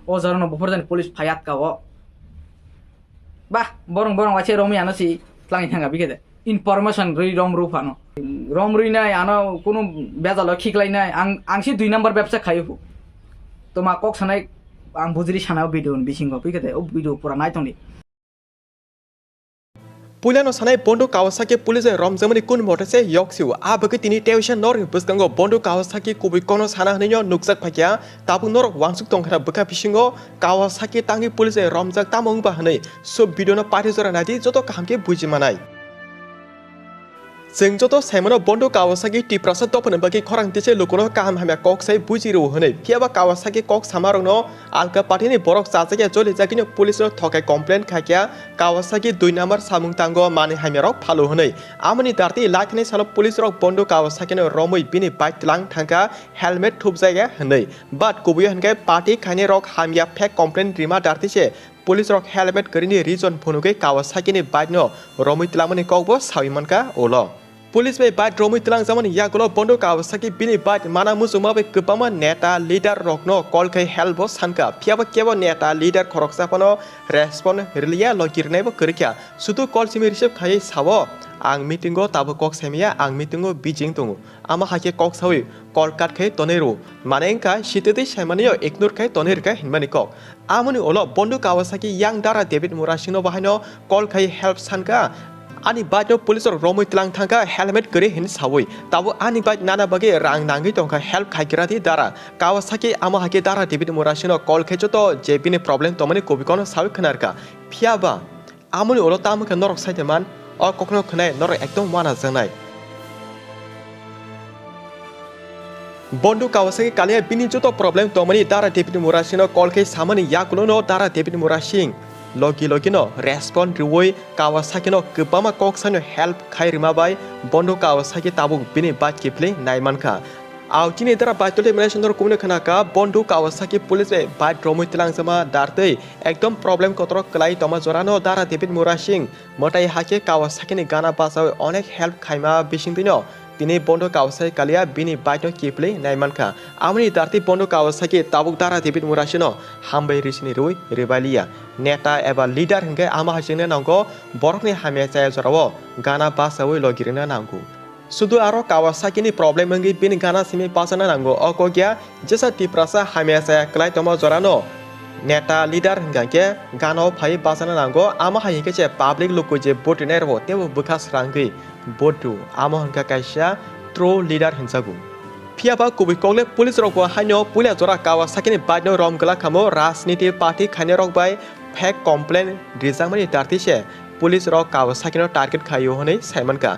o jarono boforjan police phayat ka o bah borong ache romi anosi tlangi thanga bigede information rui rom ru phano rom rui nai ano কোনো বেজাল খিকলাই নাই আংসি 2 number ব্যবসা খাইও তো মা cock সানাই আং বুজিরি সানাও video বিসিংগ বিগede ও video পুরা নাই Toni Puliano sanai Bondo Kawasaki police Romzamani kun motase yoksiu abagi tini tension nor buskango Bondo Kawasaki kubikono sana ninyo nuksak phakya tabu nor wangsuk tongkhara buka pishingo Kawasaki tangi police Romzak tamong bahane so video na party jora nadi joto kamke buji manai जों जतो साइमनो बन्डो Kawasaki टिप्रासा तपन बाकी खरां दिसे लुकुनो काम हामिया कक साइ बुजिरो हनै फियाबा Kawasaki कक सामारनो आलका पार्टीनि बरक साजाके जलि जाकिनो पुलिसनो थकाय कमप्लेन खाकिया कावासाकी 2 नम्बर सामुं तांगो माने हामियारक फालो हनै आमनि दारति लाखने सालो पुलिसरक बन्डो कावासाकीनो रमै बिनि बाइक लां थांका हेलमेट थुबजाया हनै बाट कुबुय हनके पार्टी खाने रक हामिया फेक कमप्लेन रिमा दारतिसे पुलिस रक हेलमेट करिनि रिजन फनुगे कावासाकीनि बाइकनो रमै तलामनि ककबो साविमनका ओलो पुलिस बे बाइक रमै तलां जामनि यागलो बन्डो कावासाकी बिनि बाइक माना मुजुमा बे गोबामा नेता लिडार रकनो कल खै हेल्पो सानका फियाबा केबो नेता लिडार खरकसापनो रेस्पन रिलिया लगिरनायबो करिख्या सुदु कल सिमि रिसिभ खायै सावो आं मिटिंगो ताबो कक सेमिया आं मिटिंगो बिजिं दङो आमा हाके कक सावै कल काट खै तनेरो मानेंका सितेदि साइमानियो इग्नोर खै तनेरका हिनमानि कक आमनि ओलो बन्डो कावासाकी यां दारा डेभिड मुरासिनो बाहायनो कल खै हेल्प सानका आनी बाइकनो पुलिस रमै तलां थांका हेलमेट करि हिन सावै ताबो आनी बाइक नाना बागे रां नांगै तंका हेल्प खाइगिराति दारा कावासाकी आमा हाके दारा डेभिड मुरासिनो कल खैचो जेबिनि प्रॉब्लेम तमनि कोबिकनो सावै खनारका फियाबा आमनि ओलो तामखा नरक साइतेमान अ कखनो खनाय नरक एकदम वाना जनाय बन्डो कावासाकी कालिया बिनि जतो प्रॉब्लेम तमनि दारा डेभिड मुरासिनो कल खै सामनि याकुलोनो दारा डेभिड मुरासिं लगिनो रेस्पन रिवै कावासाकीनो गोबामा ककसानो हेल्प खाइरिमाबाय बन्डो कावासाकी ताबुक बिनि बाइक किप्ले नायमानखा आवचिनि दारा बाइटले मिलेशनर कुमने खनाका बन्डो कावासाकी पुलिस बाइक रमै तलांजमा दारतै एकदम प्रॉब्लेम कतर क्लाइ तमा जरानो दारा डेभिड मुरासिं मटाइ हाके कावासाकीनि गाना बासाव अनेक हेल्प खाइमा बिसिंदिनो दिनै बन्डो कावासाकी कालिया बिनि बाइकनो किप्ले नायमानखा आमनि दारति बन्डो कावासाकी ताबुक दारा डेभिड मुरासिनो हामबै रिसिनि रुइ रिबालिया नेता एबा लिडार हंगे आमा हासिनो नांगौ बरकनि हामिया जाय जरावो गाना बासावै लगिरनो नांगौ सुदु आरो कावासाकीनि प्रॉब्लेम हंगे बिनि गाना सिमि पासना नांगौ अकोगिया जेसा टिप्रासा हामिया जाय क्लाइ तमा जरानो नेता लिडार हंगे गानो फाइ बासना नांगौ आमा हायिके जे पब्लिक लोको जे बोटिनाय रबो तेबो बुखास रांगै बोटु आमा हंगा कायसा ट्रो लिडार हिंसागु फियाबा कुबिकले पुलिस रकबो हाइनो पुलिया जरा कावासाकीनि बाइकनो रमगला खामो राजनीति पार्टी खाने रक बाय फेक कमप्लेन रिजांमनि दारतिसे पुलिस रक कावासाकीनो टार्गेट खायो हनै साइमनका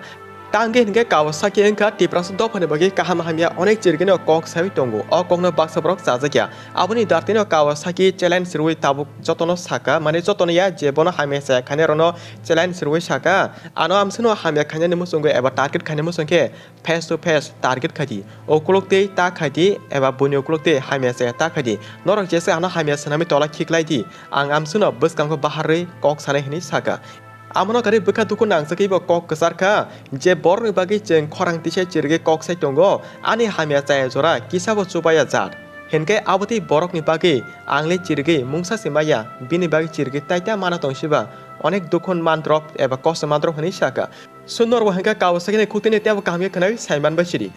तांगे हंगे कावासाकी हंका टिप्रास दफने बगे काहाम हामिया अनेक जिरगेनो कक साइ दंगो अ ककनो बाक्सा ब्रक जाजाकिया आबुनि दारतिनो कावासाकी चैलेंज रुइ ताबुक जतनो साका माने जतनया जेबनो हामिया साय खाने रनो चैलेंज रुइ साका आनो आमसनो हामिया खाने मुसंगे एबा टार्गेट खाने मुसंगे फेस टू फेस टार्गेट खादि ओकुलकते ता खादि एबा बुनि ओकुलकते हामिया साय ता खादि नरक जेसे आनो हामिया सनामि तला खिकलाइदि आं आमसनो बसकांको बाहारै कक सानै हनि साका आमनो गारि बुखा दुखु नांसखैबो कक कसारखा जे बरनि बागै जों खरां तिसे चिरगे कक साइ दंगो आनि हामिया जाय जरा किसाबो चुबाया जात हेनके आबति बरकनि बागै आंले चिरगे मुंसा सिमाया बिनि बागै चिरगे ताइता माना तंसिबा अनेक दुखन मानद्रप एबा कस मानद्रप हनि साका सुनर वहंगा कावासाकीनि खुतिनि तेब कामगे खनाय साइमान बासिरि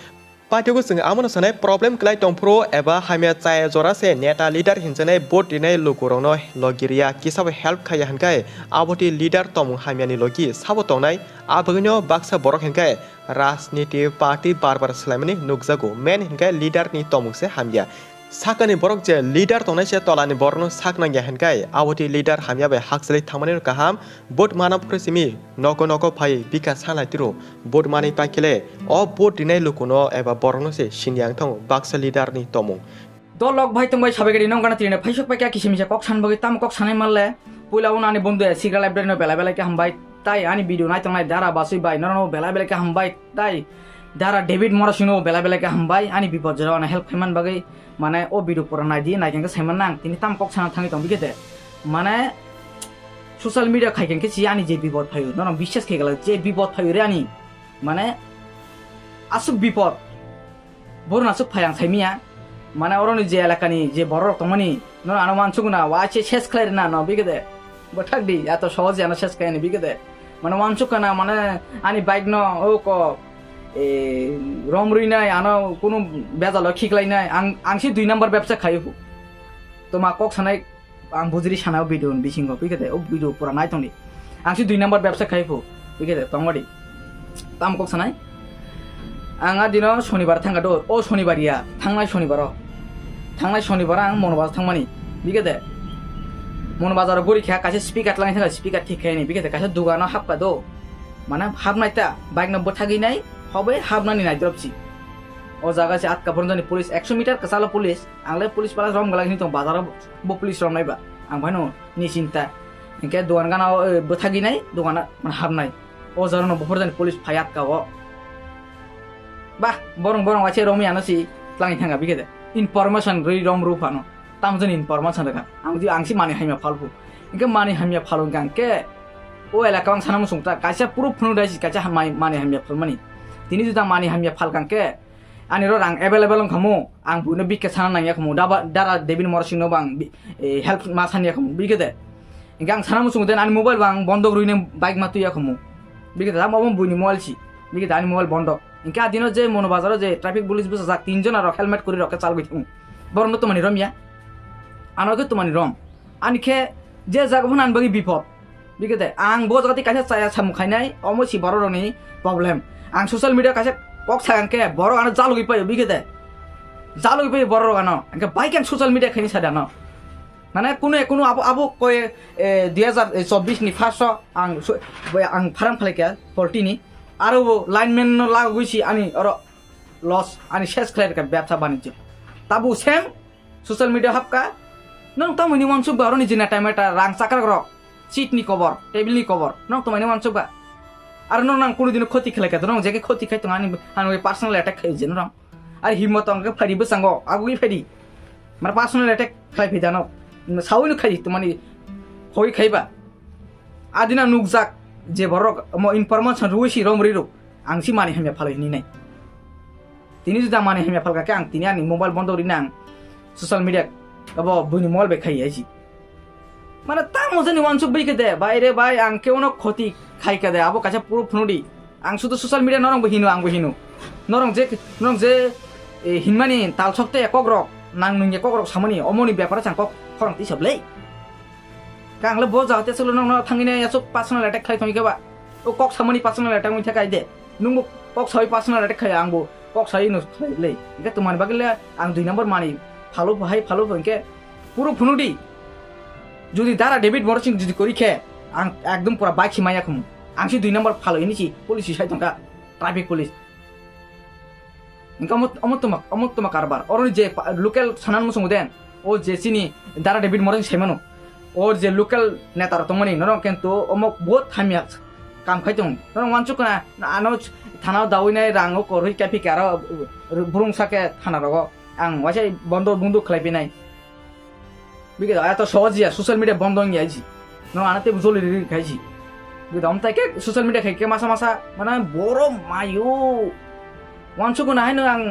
पार्टीको जों आमनो सनाय प्रॉब्लेम क्लाइ टंफ्रो एबा हामिया जाय जरासे नेता लिडार हिंजनाय बोट दिनाय लोगोरनो लगिरिया किसाबो हेल्प खाया हनकाय आबति लिडार तमु हामियानि लगी साबो तंनाय आबगनो बाक्सा बरक हनकाय राजनीति पार्टी बार सलामनि नुकजागो मेन हनकाय लिडारनि तमुसे हामिया साकानि बरक जे लिडार तंनायसे तलानि बरनो साकनांगिया हनकाय आबति लिडार हामिया बे हाकसलै थामानि काहाम बोट मानब प्रसिमि नको फाइ बिका सालाइतिरो बोट मानि पाकिले अ बोट दिनाय लोकोनो एबा बरनो से सिनियां थं बाक्सा लिडारनि तमु दलक भाइ तंबाय साबेगेरि नंगाना तिने फाइसक पाकिया किसिमिसे कक सानबगै ताम कक सानै मानले पुला उनानि बन्दु सिग्रा लाइब्रेरिनो बेला के हमबाय ताइ आनि भिडियो नाय तंनाय दारा बासै बाय नरनो बेला के हमबाय ताइ दारा डेभिड मरासिनो बेला के हमबाय आनि बिपद जराना हेल्प खाइमान बागै माने ओ भिडियो पुरा नायदि नायकेंके साइमान नां तिनि ताम कक साना थाङै दं बिगेते माने सोशल मीडिया खाइकेंके सि आनि जे बिपद फायो नरनो विश्वास खेगला जे बिपद फायो रे आनि माने आसु बिपद बरना सु फायां साइमिया माने अरनि जे एलाकानि जे बर तमनि আনো মানসুক না আছে শেষ খেলাই না ন বিকেদে বঠাক দি এত সহজে আনো শেষ খাইনি বিকেদে মানে মানসুক না মানে আনি বাইক ন ও ক রমরুই নাই আনো কোনো বেজাল খিকলাই নাই আংসি 2 নাম্বার ব্যবসা খাইবো তোমা কক সানাই আং বুজিরি সানাও ভিডিও বিসিংহ বিকেদে ও ভিডিও পুরা নাই তনি আংসি 2 নাম্বার ব্যবসা খাইবো বিকেদে তংবাড়ি তাম কক সানাই आंहा दिनाव शनिबार थांगा द ओ शनिबारिया थांनाय शनिबार आं मनबाजार थांमानि बिगेदे मनबाजाराव गरिखा कासे स्पिकार लांनाय थांगा स्पिकार थिखायनि बिगेदे कासे दुगानाव हाबका द माने हाबनाय ता बाइक न बथागिनाय हबे हाबनानि नाय द्रपसि ओ जागासे आतका बरनजानि पुलिस 100 मिटार कासाला पुलिस आंलाय पुलिस पाला रम गलागिनि दं बाजाराव बो पुलिस रम नायबा आं भानो नि चिन्ता इनके दुगान गानाव बथागिनाय दुगाना माने हाबनाय ओ जारनो बहरजानि police फायातका O bah borong wache romi anosi tlangi thanga bigede information rei rom rupano tamjoni information reka angsi mani haimya phalbu inke mani haimya phalung gangke o elaka bang sanam sungta kaisa puru phunu daisi kaisa mani haimya phalmani tini juda mani haimya phal gangke ani ro rang available khamu ang buno bikke sana nang yakmu dara debin morsing no bang help ma san yakmu bigede inke ang sanam sung den ani mobile bang bondok ruine bike matu yakmu bigede am obom buini mobile si bigede ani mobile bondok Inca দিন যে মনোবাজার যে traffic police বসে যাক 3 জন আর helmet করে রকে চালবে থু বরন তো মানি রমিয়া আনকে তো মানি রম আনকে যে জাগবন আনবগি বিপদ বিগতে আং ব জাতি কাছে চায়া সামু খাইনাই অমসি বড় রনি প্রবলেম আং সোশ্যাল মিডিয়া কাছে কক ছাগানকে বড় আন জালুগি পাই বিগতে জালুগি পাই বড় গানো আনকে বাইক আন সোশ্যাল মিডিয়া খাইনি সাদা ন মানে কোনো আবু কয় 2024 নি ফার্স্ট আং ফারাম খালেকে 40 নি আরো লাইনম্যান লাগুইছি আনি আর লস আনি শেষ খেলার ব্যবসা বাণিজ্য তাবু সেম সোশ্যাল মিডিয়া হাবকা নং তামনি মানসুক বারো নিজে না টাইম এটা রাং চাকার রক সিটনি কভার টেবিলনি কভার নং তোমানি মানসুক বা আর নং নাং কোনোদিন ক্ষতি খেলে কেতো নং যেকে ক্ষতি খাইতো আনি আনি পার্সোনাল অ্যাটাক খাইছে নং আর হিম্মত অঙ্কে ফাড়ি বসাঙ্গ আগুই ফাড়ি মানে পার্সোনাল অ্যাটাক খাই ফেদানো সাউইনো খাই তোমানি হই খাইবা আদিনা নুকজাক যে বড় ইনফরমেশন রুইছি রমরিরো আংসি মানি হামিয়া ফালাইনি নাই তিনি যদি মানি হামিয়া ফালকাকে আং তিনি আনি মোবাইল বন্ধ করি না সোশ্যাল মিডিয়া अब बुनि मोबाइल बे खाइ आइছি মানে তা মজনি ওয়ানসুক বইকে দে বাইরে ভাই আং কেউ ন ক্ষতি খাইকা দে আবো কাছে পুরো ফনুডি আং শুধু সোশ্যাল মিডিয়া নরং বহিনো আং বহিনো নরং যে হিনমানি তাল সকতে একক রক নাং নুং একক রক সামনি অমনি ব্যাপারে চাং কক খরংতি সবলে কাংলে ব যাতে চলো নং থাঙ্গিনে এসব পার্সোনাল অ্যাটাক খাই তুমি কেবা ও কক সামনি পার্সোনাল অ্যাটাক মুই থাকাই দে নুং কক সই পার্সোনাল অ্যাটাক খাই আংবো কক সই নো খাইলে এটা তোমার বাগলে আং 2 নম্বর মানি ভালো ভাই ভালো বংকে পুরো ফনুডি যদি দাঁড়া ডেভিড মরসিং যদি করি খে আং একদম পুরা বাইক সিমাইয়া খুম আংসি 2 নম্বর ভালো এনেছি পুলিশ সাই টঙ্কা ট্রাফিক পুলিশ ইনকা অমতমা কারবার অরনি যে লোকাল সানান মুসুং দেন ও যে চিনি দাঁড়া ডেভিড মরসিং সেমানো ওর যে লোকাল নেতার তমনি নরং কিন্তু অমক বহুত হামিয়া কাম খাইতং নরং ওয়ানচুক না আনো থানাও দাউইনাই রাঙো করই ক্যাফি কার বুরুং সাকে থানা রগ আং ওয়াসে বন্ধ বন্ধু খাইবি নাই বিকে এত সহজিয়া সোশ্যাল মিডিয়া বন্ধ হয়ে গেছি ন আনাতে জলি খাইছি বিকে আমতাকে সোশ্যাল মিডিয়া খাইকে মাসা মানে বড় মায়ু ওয়ানচুক না হাইনো আং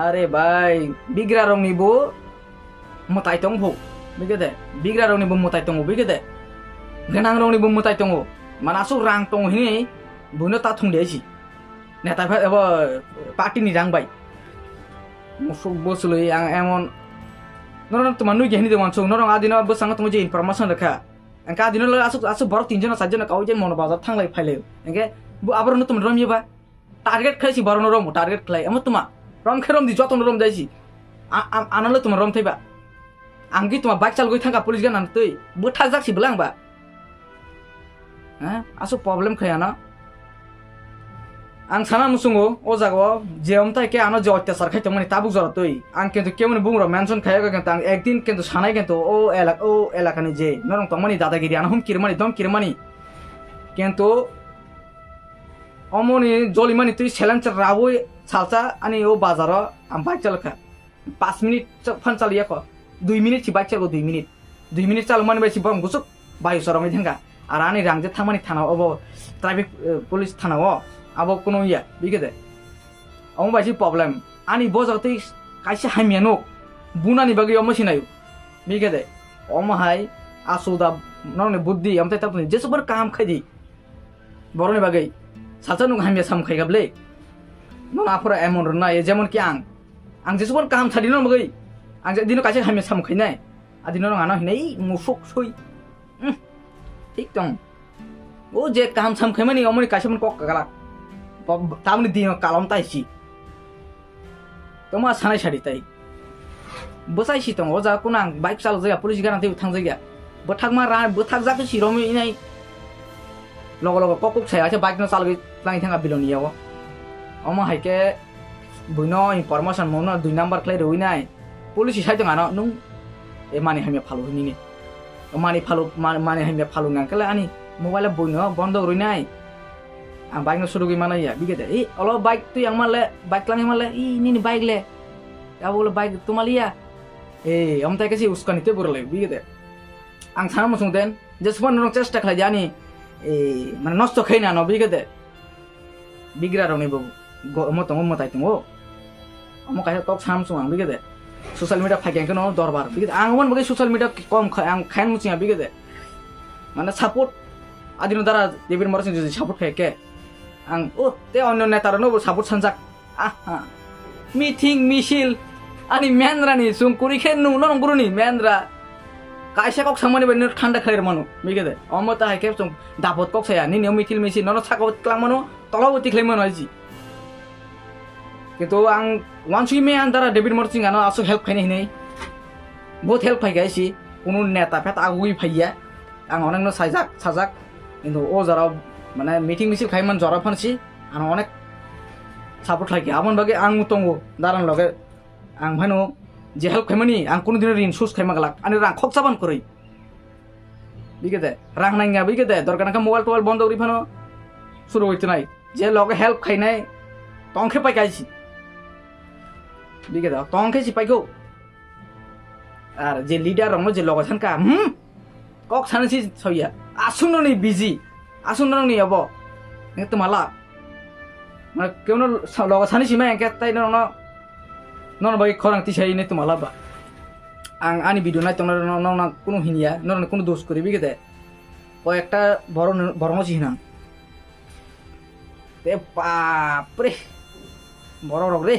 আরে ভাই বিগ্রা রং নিবো মতাই তং ভো বিকে দে বিগ্রা রং নিবো মতাই তং বিকে দে গনাং রং নিবো মতাই তং মানে আসু রাং তং হিনি বুনো তা থুং দেছি নেতা ভাই পার্টি নি রাং ভাই মুসুক বসলো আং এমন নরং তোমার নুই গেহিনি দেওয়ান সং নরং আদিন বসাঙ্গ তুমি যে ইনফরমেশন রেখা এঙ্কা আদিন আসু বড় 3 জন 4 জন কাউ যে মন বাজার থাংলাই ফাইলে এঙ্কে আবার নতুন রমিবা টার্গেট খাইছি বড় নরম টার্গেট খাই এমন তোমা রম খেরম দি যত নরম যাইছি আনালে তোমার রম থাইবা আংকি তোমার বাইক চাল গই থাকা পুলিশ গান তুই বঠা যাচ্ছি বলে আংবা হ্যাঁ আসু প্রবলেম খাইয়া না আং সানা মুসুঙ্গো ও জাগো যে আমতাইকে আনো যে অত্যাচার খাইতো মানে তাবুক জরা তুই আং কিন্তু কেমন বুংরো মেনশন খাইয়া কিন্তু আং একদিন কিন্তু সানাই কিন্তু ও এলাকানি যে নরং তমনি দাদাগিরি আনহুম কিরমানি দম কিরমানি কিন্তু অমনি জলিমানি তুই সেলেঞ্চার রাবই সালসা আনি ও বাজার আম বাইক চালকা 5 মিনিট ফান চালিয়া ক 2 মিনিট বাইক চালগো 2 মিনিট চালু মানে বেশি বম গুসুক বায়ু সরমে ঢেঙ্গা আর আনি রাংজে থামানি থানা অব ট্রাফিক পুলিশ থানা ও আবো কোনো ইয়া বিকে দে অমবাইছি প্রবলেম আনি বজাতে কাইছে হামিয়ানো বুনানি বাগি অমসি নাইও बिगदे अमहाय आसुदा नरने बुद्धि ओमफ्राय तापनि जेसेबां काम खायदि बर'नि बागै सालसा नुं हामिया साम खायगाबले नों आफोरा एमन रना जेमन कि आं जेसेबां काम थादि नों बागै आं दिनो कासे हामिया साम खायनाय आदिनो नों आना हिनै मुसुक सय ठीक दं ओ जे काम साम खायमानि अमनि कासे मन कक गाला तामनि दिनो कालम ताइसि तमा सानाय सादि ताइ बसाइसि दं अजा कुन आं बाइक चाल जाया पुलिस गाना देउ थां जाया बोथागमा रा बोथाग जाके सिरमि इनाय लग लग कक सायासे बाइक न चालगै लाङि थाङा बिलनियाव अमा हाइके बुइनो इनफरमेशन मोनो 2 नाम्बार क्लाइ रइनाय पुलिस साइ दङ न नों ए माने हामिया फालु हिनि माने फालु माने हामिया फालु नांकला आनि मोबाइल बुइनो बन्द रइनाय आं बाइक न सुरु गइ मानाया बिगेदे ए अल बाइक तु आं माले बाइक लाङि माले इ निनि बाइक ले या बोले बाइक तुमालिया ए अमताय केसि उसकानिते बुरले बिगेदे आं साना मसुं देन जेसेबां नों चेष्टा खालाय जानि ए माने नष्ट खैना न बिगेदे बिग्रा रनि बो मतंग मताय तंगो अम काय टक साम सुं आं बिगेदे सोशल मीडिया फाइकें कनो दरबार बिगेदे आं मन बगे सोशल मीडिया कम आं खायन मुसिया बिगेदे माने सपोर्ट आदिनो दारा देबिर मरसिं जे सपोर्ट खायके आं ओ ते अन्य नेतार नो सपोर्ट सनजाक आहा मिटिं मिसिल अनि मेन्द्रानि सुंकुरि खे नु न गुरुनि मेन्द्रा कायसे कक सामनि बे ठंडा खैर मानु बिगेदे अमता हाइके सुं दापत कक साया नि मिथिल मिसिल न साको क्लाम मानु तलबति खैम मानु आजि किन्तु आं वानसुइ मे आन्दारा डेभिड मर्सिं आनो आसु हेल्प खाइने हिनै बहुत हेल्प फाइ गाइसि कुनु नेता फेत आगुइ फाइया आं अनेक साजाक किन्तु ओ जरा माने मिटिं मिसिल खाइमान जरा फानसि आं अनेक सापर्ट लाइक आमन बागे आं मुतंगो दारान लगे आं भानो जे हेल्प खाइमानि आं कुनु दिन रिन सुस खाइमागलाक आनि रां खकसाबान करै बिगेदे रां नांगा बिगेदे दरकानका मोबाइल टोबाइल बन्द करि फानो सुरु होइतनाय जे लगे हेल्प खाइनाय तंखे पाइ गाइसि बिगेदे तंखे सिपाइगो आर जे लिडार रंनो जे लगे सानका कक सानसि सया आसुनो नि बिजि आसुनो नि अब ने तुमाला माने केउनो लगे सानसि मा एके ताइ न बाइ खरां तिसाइ ने तुमाला बा आं आनि भिडियो नाइ तंना न कुनु हिनिया न कुनु दोष करि बिगेदे ओ एकटा बड़ हिना ते बाप रे बड़ रग रे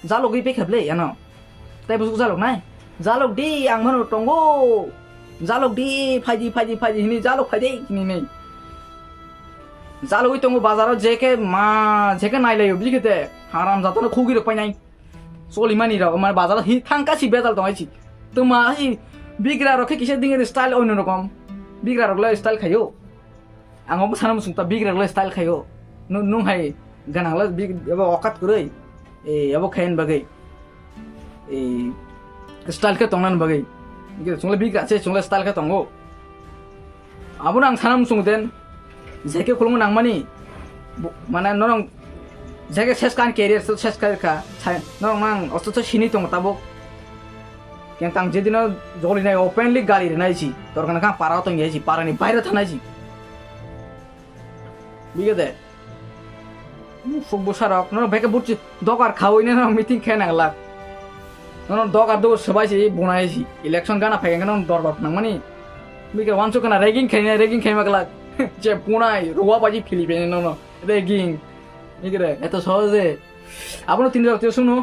जालक गइ पेखाबले यानो ताइ बुसु जालक नाय जालक दि आं मानो टंगो जालक दि फाइदि हिनि जालक फाइदे हिनि नै जालक टंगो बाजाराव जेके नाइलायो बिगेदे हाराम जातनो खुगिर पाइनाय सलिमानि र माने बाजाराव हि थांकासि बेजाल दंआइसि तुमा हि बिग्रा रखे किसे दिङे स्टाइल अन्य रकम बिग्रा रगला स्टाइल खायो आंबो साना मुसुंता बिग्रा रगला स्टाइल खायो नुं हाय गानांला बिग एबा अकात करै ए अब खाइन बगै ए स्टाइल के तंगनान बगै बिगे सुंले बिग्रा से सुंले स्टाइल के तंगो आबुन आं साना मुसुं देन जेके खुलुंग नांमानि माने नरं जेके सेसकान केरियर सेसका नरं नां अस्तथ सिनि तंग ताबो केंतां जेदिनो जलिनाय ओपनली गाली रेनायसि दरकान का पारा तंग यासि पारानि बाहिर थानायसि बिगे दे फुगबो सारक न बेके बुचि दकार खावइने न मिटिं खेनांला न दकार दो सबाइसि बनायसि इलेक्शन गाना फाइगन न दरबार नांमानि बिगे वानसो kana रेगिंग खाइमागला जे पुनाय रुवा बाजि फिलिपिन न रेगिंग बिगे एत सहजे आपनो तीन जगह सुनो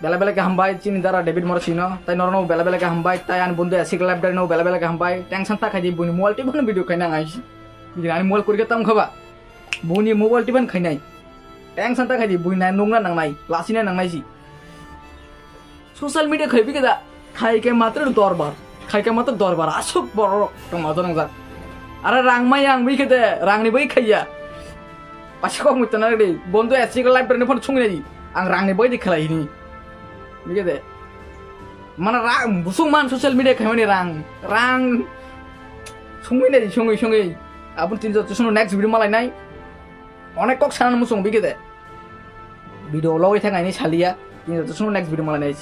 बेला बेला के हमबाय चिनि दारा डेभिड मर्सिन ताइ नरनो बेला बेला के हमबाय ताइ आन बन्धु एसिक लाइफ दाइ न बेला बेला के हमबाय टेंशन ता खादि बुनि मोबाइल टिपन भिडियो खाइना आइसि बिगे आनि मोबाइल करिके ताम खाबा बुनि मोबाइल टिपन खाइनाय टेंशन ता खादि बुइना नंना नांनाय लासिना नांनायसि सोशल मीडिया खाइबि केदा खाइके मात्र दरबार आसुक बर टमाजो नंजा आरो रांमाय आं बिखेदे रांनि बै खाइया पासिखौ मुतना रे बन्धु एसिक लाइफ दाइ फन सुंगिनाय आं रांनि बै दि खालायनि बिगेदे माने रां बुसुं मान सोशल मीडिया खाइमानि रां संगै आबुन तीन जत सुनो नेक्स्ट भिडियो मालायनाय अनेक कक साना मुसुं बिगेदे भिडियो लगे थांगायनि सालिया तीन जत सुनो नेक्स्ट भिडियो मालायनाय